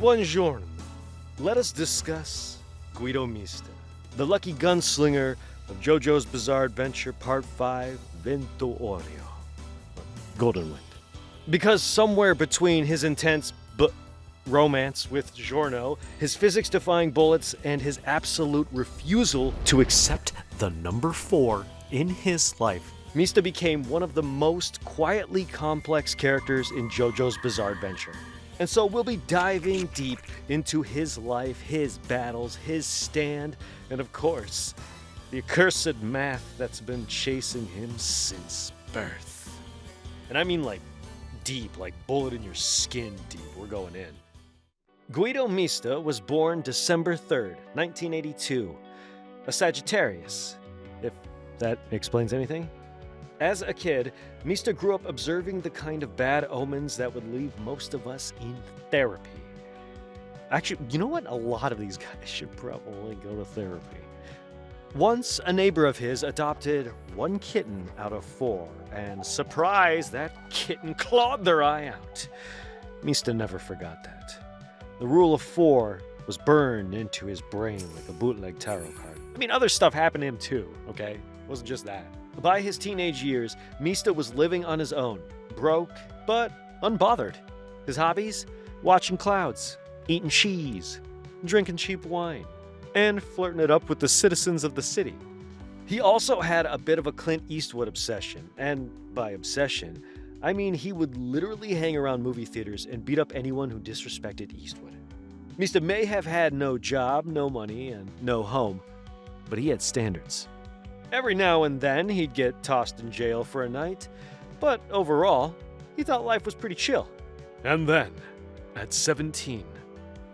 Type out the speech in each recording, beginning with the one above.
Buongiorno. Let us discuss Guido Mista, the lucky gunslinger of JoJo's Bizarre Adventure Part 5, Vento Oreo. Golden Wind. Because somewhere between his intense romance with Giorno, his physics-defying bullets, and his absolute refusal to accept the number 4 in his life, Mista became one of the most quietly complex characters in JoJo's Bizarre Adventure. And so we'll be diving deep into his life, his battles, his stand, and of course, the accursed math that's been chasing him since birth. And I mean like deep, like bullet in your skin deep. We're going in. Guido Mista was born December 3rd, 1982, a Sagittarius, if that explains anything. As a kid, Mista grew up observing the kind of bad omens that would leave most of us in therapy. Actually, you know what? A lot of these guys should probably go to therapy. Once, a neighbor of his adopted 1 kitten out of 4, and surprise, that kitten clawed their eye out. Mista never forgot that. The rule of 4 was burned into his brain like a bootleg tarot card. I mean, other stuff happened to him too, okay? It wasn't just that. By his teenage years, Mista was living on his own, broke, but unbothered. His hobbies? Watching clouds, eating cheese, drinking cheap wine, and flirting it up with the citizens of the city. He also had a bit of a Clint Eastwood obsession, and by obsession, I mean he would literally hang around movie theaters and beat up anyone who disrespected Eastwood. Mista may have had no job, no money, and no home, but he had standards. Every now and then, he'd get tossed in jail for a night, but overall, he thought life was pretty chill. And then, at 17,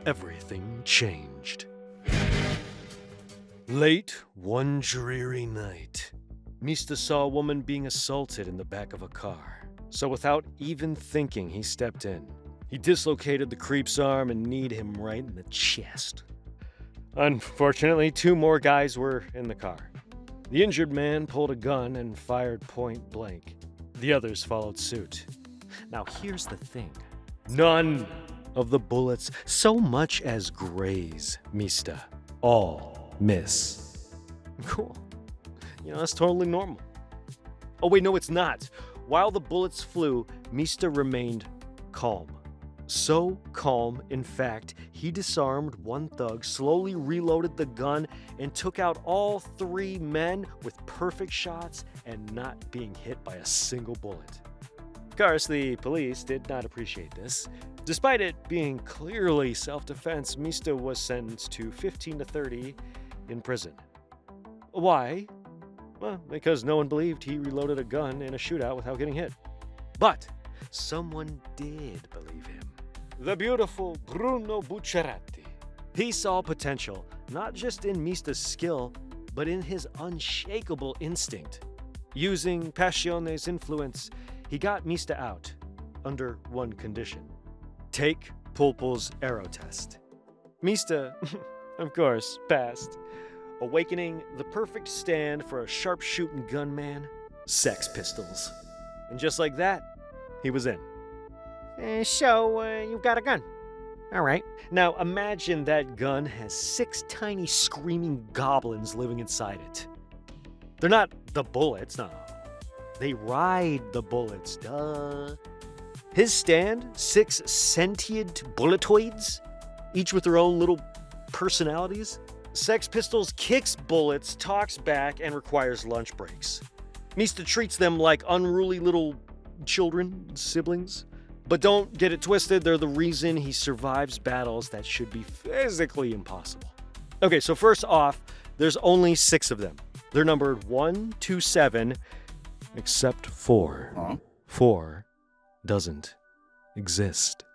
everything changed. Late one dreary night, Mista saw a woman being assaulted in the back of a car. So without even thinking, he stepped in. He dislocated the creep's arm and kneed him right in the chest. Unfortunately, 2 more guys were in the car. The injured man pulled a gun and fired point blank. The others followed suit. Now here's the thing. None of the bullets so much as graze Mista. All miss. Cool. You know, that's totally normal. Oh wait, no it's not. While the bullets flew, Mista remained calm. So calm, in fact, he disarmed 1 thug, slowly reloaded the gun, and took out all 3 men with perfect shots and not being hit by a single bullet. Of course, the police did not appreciate this. Despite it being clearly self-defense, Mista was sentenced to 15 to 30 in prison. Why? Well, because no one believed he reloaded a gun in a shootout without getting hit. But someone did believe him. The beautiful Bruno Bucciarati. He saw potential, not just in Mista's skill, but in his unshakable instinct. Using Passione's influence, he got Mista out, under 1 condition. Take Pulpo's arrow test. Mista, of course, passed, awakening the perfect stand for a sharpshooting gunman, Sex Pistols. And just like that, he was in. So, you've got a gun. All right. Now, imagine that gun has 6 tiny screaming goblins living inside it. They're not the bullets, no. They ride the bullets, duh. His stand, 6 sentient bulletoids, each with their own little personalities. Sex Pistols kicks bullets, talks back, and requires lunch breaks. Mista treats them like unruly little children, siblings. But don't get it twisted, they're the reason he survives battles that should be physically impossible. Okay, so first off, there's only 6 of them. They're numbered 1 to 7, except 4. Huh? 4 doesn't exist.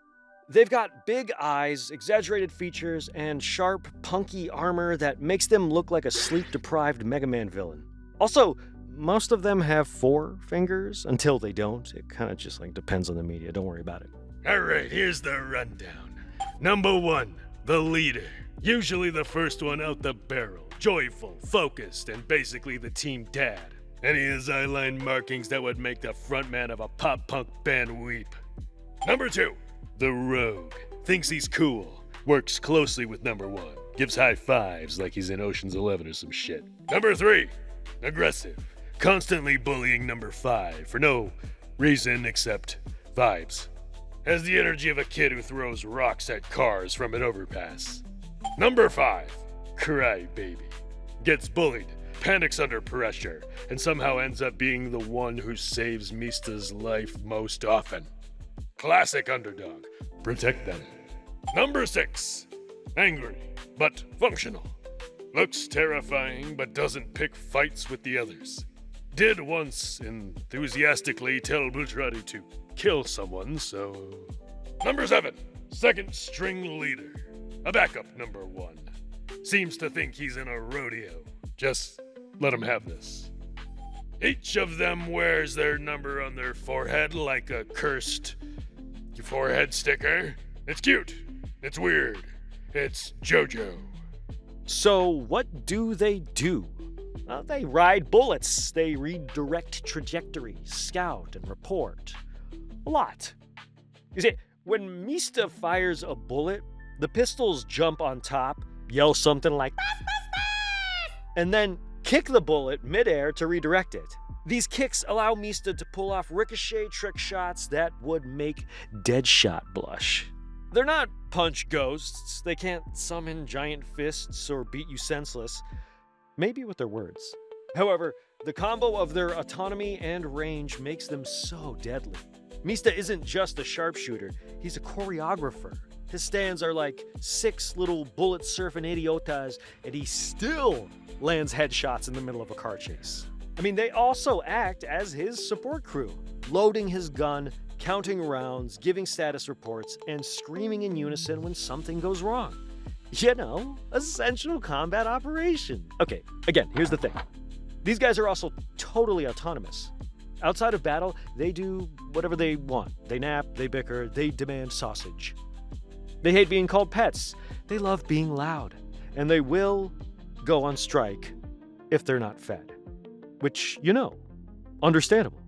They've got big eyes, exaggerated features, and sharp, punky armor that makes them look like a sleep-deprived Mega Man villain. Also, most of them have 4 fingers, until they don't. It kind of just depends on the media, don't worry about it. Alright, here's the rundown. Number 1, the leader. Usually the first one out the barrel. Joyful, focused, and basically the team dad. Any his eyeline markings that would make the frontman of a pop-punk band weep. Number 2, the rogue. Thinks he's cool. Works closely with number 1. Gives high fives like he's in Ocean's 11 or some shit. Number 3. Aggressive. Constantly bullying number 5 for no reason except vibes. Has the energy of a kid who throws rocks at cars from an overpass. Number 5. Cry baby. Gets bullied, panics under pressure, and somehow ends up being the one who saves Mista's life most often. Classic underdog. Protect them. Number 6. Angry, but functional. Looks terrifying, but doesn't pick fights with the others. Did once enthusiastically tell Butrati to kill someone, so... Number 7. Second string leader. A backup number 1. Seems to think he's in a rodeo. Just let him have this. Each of them wears their number on their forehead like a cursed forehead sticker. It's cute. It's weird. It's JoJo. So what do? They ride bullets. They redirect trajectories, scout, and report. A lot. You see, when Mista fires a bullet, the pistols jump on top, yell something like, and then kick the bullet midair to redirect it. These kicks allow Mista to pull off ricochet trick shots that would make Deadshot blush. They're not punch ghosts. They can't summon giant fists or beat you senseless. Maybe with their words. However, the combo of their autonomy and range makes them so deadly. Mista isn't just a sharpshooter, he's a choreographer. His stands are like 6 little bullet-surfing idiotas, and he still lands headshots in the middle of a car chase. I mean, they also act as his support crew, loading his gun, counting rounds, giving status reports, and screaming in unison when something goes wrong. You know, essential combat operation. Okay, again, here's the thing. These guys are also totally autonomous. Outside of battle, they do whatever they want. They nap, they bicker, they demand sausage. They hate being called pets. They love being loud. And they will go on strike if they're not fed. Which, understandable.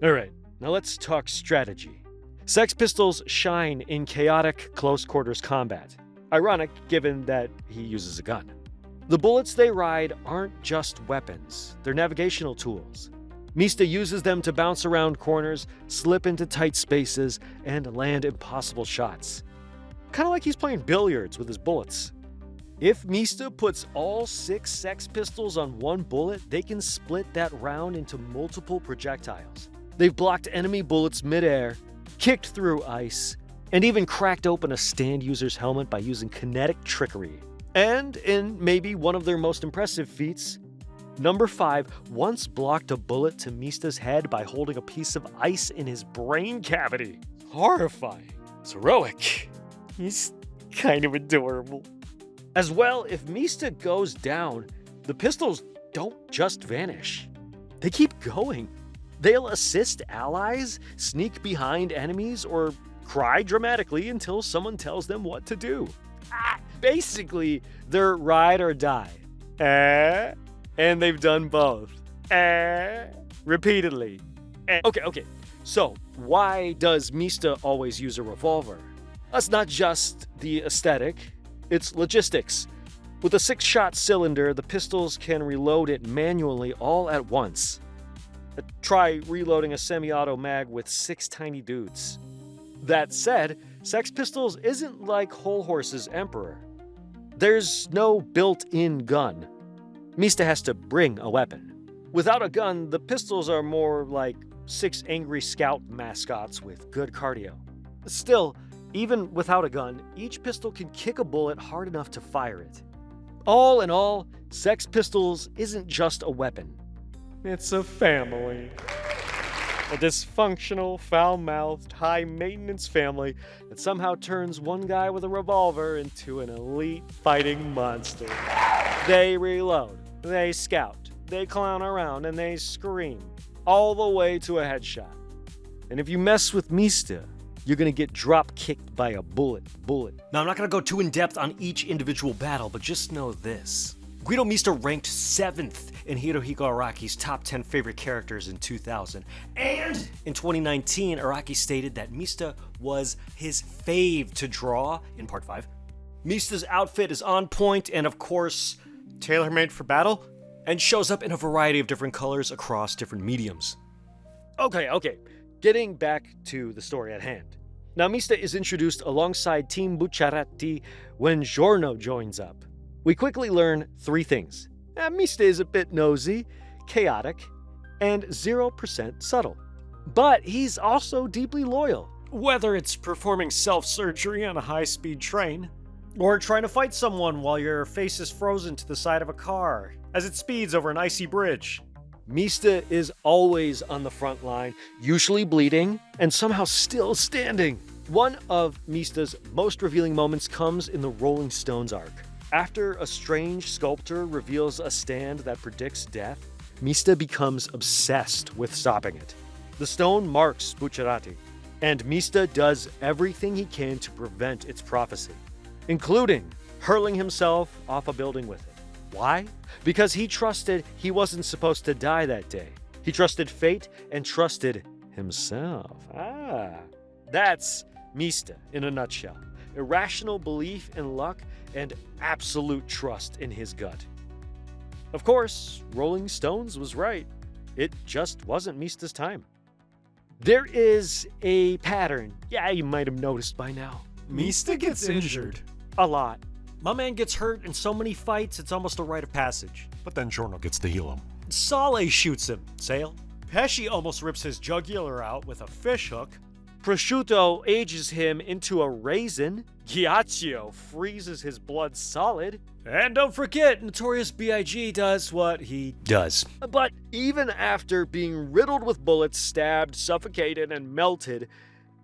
All right, now let's talk strategy. Sex Pistols shine in chaotic close-quarters combat. Ironic, given that he uses a gun. The bullets they ride aren't just weapons. They're navigational tools. Mista uses them to bounce around corners, slip into tight spaces, and land impossible shots. Kind of like he's playing billiards with his bullets. If Mista puts all 6 Sex Pistols on one bullet, they can split that round into multiple projectiles. They've blocked enemy bullets midair, kicked through ice, and even cracked open a stand user's helmet by using kinetic trickery. And in maybe one of their most impressive feats, Number 5 once blocked a bullet to Mista's head by holding a piece of ice in his brain cavity. Horrifying. It's heroic. He's kind of adorable. As well, if Mista goes down, the pistols don't just vanish. They keep going. They'll assist allies, sneak behind enemies, or cry dramatically until someone tells them what to do. Basically, they're ride or die. And they've done both. Repeatedly. Okay. So, why does Mista always use a revolver? That's not just the aesthetic, it's logistics. With a 6-shot cylinder, the pistols can reload it manually all at once. Try reloading a semi-auto mag with 6 tiny dudes. That said, Sex Pistols isn't like Whole Horse's Emperor. There's no built-in gun. Mista has to bring a weapon. Without a gun, the pistols are more like 6 angry scout mascots with good cardio. Still, even without a gun, each pistol can kick a bullet hard enough to fire it. All in all, Sex Pistols isn't just a weapon. It's a family. A dysfunctional, foul-mouthed, high-maintenance family that somehow turns one guy with a revolver into an elite fighting monster. They reload, they scout, they clown around, and they scream, all the way to a headshot. And if you mess with Mista, you're gonna get drop-kicked by a bullet. Now, I'm not gonna go too in-depth on each individual battle, but just know this. Guido Mista ranked 7th in Hirohiko Araki's top 10 favorite characters in 2000. And in 2019, Araki stated that Mista was his fave to draw, in part 5, Mista's outfit is on point and, of course, tailor-made for battle, and shows up in a variety of different colors across different mediums. Okay. Getting back to the story at hand. Now, Mista is introduced alongside Team Bucciarati when Giorno joins up. We quickly learn 3 things. Mista is a bit nosy, chaotic, and 0% subtle. But he's also deeply loyal. Whether it's performing self-surgery on a high-speed train, or trying to fight someone while your face is frozen to the side of a car as it speeds over an icy bridge. Mista is always on the front line, usually bleeding, and somehow still standing. One of Mista's most revealing moments comes in the Rolling Stones arc. After a strange sculptor reveals a stand that predicts death, Mista becomes obsessed with stopping it. The stone marks Bucciarati, and Mista does everything he can to prevent its prophecy, including hurling himself off a building with it. Why? Because he trusted he wasn't supposed to die that day. He trusted fate and trusted himself. That's Mista in a nutshell. Irrational belief in luck and absolute trust in his gut. Of course, Rolling Stones was right. It just wasn't Mista's time. There is a pattern. Yeah, you might have noticed by now. Mista gets injured. A lot. My man gets hurt in so many fights, it's almost a rite of passage. But then Giorno gets to heal him. Sale shoots him. Sale? Pesci almost rips his jugular out with a fishhook. Prosciutto ages him into a raisin. Ghiaccio freezes his blood solid. And don't forget, Notorious B.I.G. does what he does. But even after being riddled with bullets, stabbed, suffocated, and melted,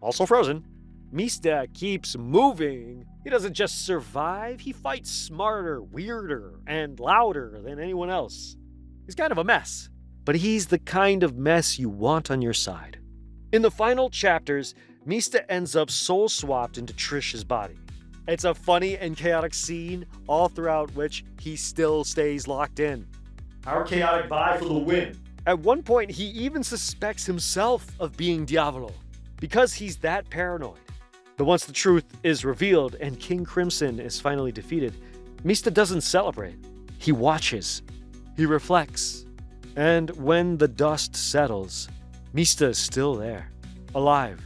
also frozen, Mista keeps moving. He doesn't just survive, he fights smarter, weirder, and louder than anyone else. He's kind of a mess, but he's the kind of mess you want on your side. In the final chapters, Mista ends up soul-swapped into Trish's body. It's a funny and chaotic scene, all throughout which he still stays locked in. Our chaotic bye for the win. At one point, he even suspects himself of being Diavolo, because he's that paranoid. But once the truth is revealed and King Crimson is finally defeated, Mista doesn't celebrate. He watches. He reflects. And when the dust settles, Mista is still there. Alive.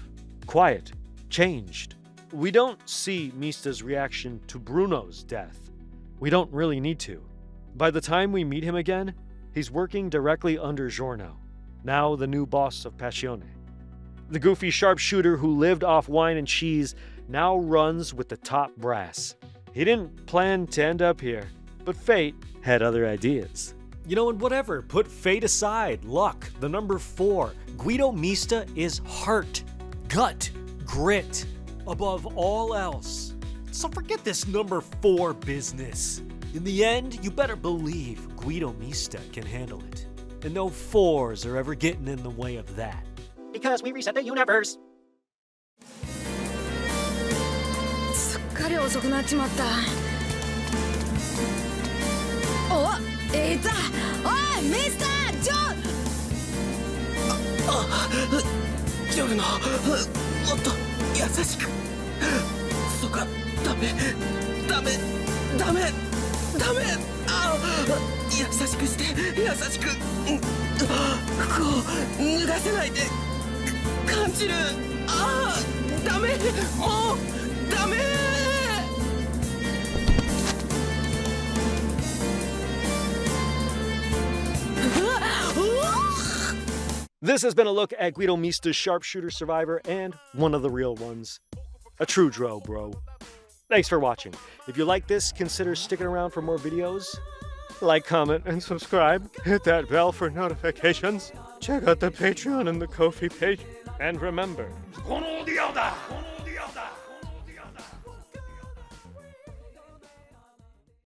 Quiet. Changed. We don't see Mista's reaction to Bruno's death. We don't really need to. By the time we meet him again, he's working directly under Giorno, now the new boss of Passione. The goofy sharpshooter who lived off wine and cheese now runs with the top brass. He didn't plan to end up here, but fate had other ideas. You know, and whatever, put fate aside, luck, the number 4. Guido Mista is heart, gut, grit, above all else. So forget this number 4 business. In the end, you better believe Guido Mista can handle it. And no 4s are ever getting in the way of that. Because we reset the universe. すっかり遅くなっちまった。お、いた。おい、ミスター・ジョン。ジョルノ、もっと優しく。そうか、ダメ。あ、優しくして、優しく。服を脱がせないで。感じる。ああ、ダメ。もうダメ。This has been a look at Guido Mista's sharpshooter survivor and one of the real ones. A true dro, bro. Thanks for watching. If you like this, consider sticking around for more videos. Like, comment, and subscribe. Hit that bell for notifications. Check out the Patreon and the Ko-fi page. And remember, このオーディオだ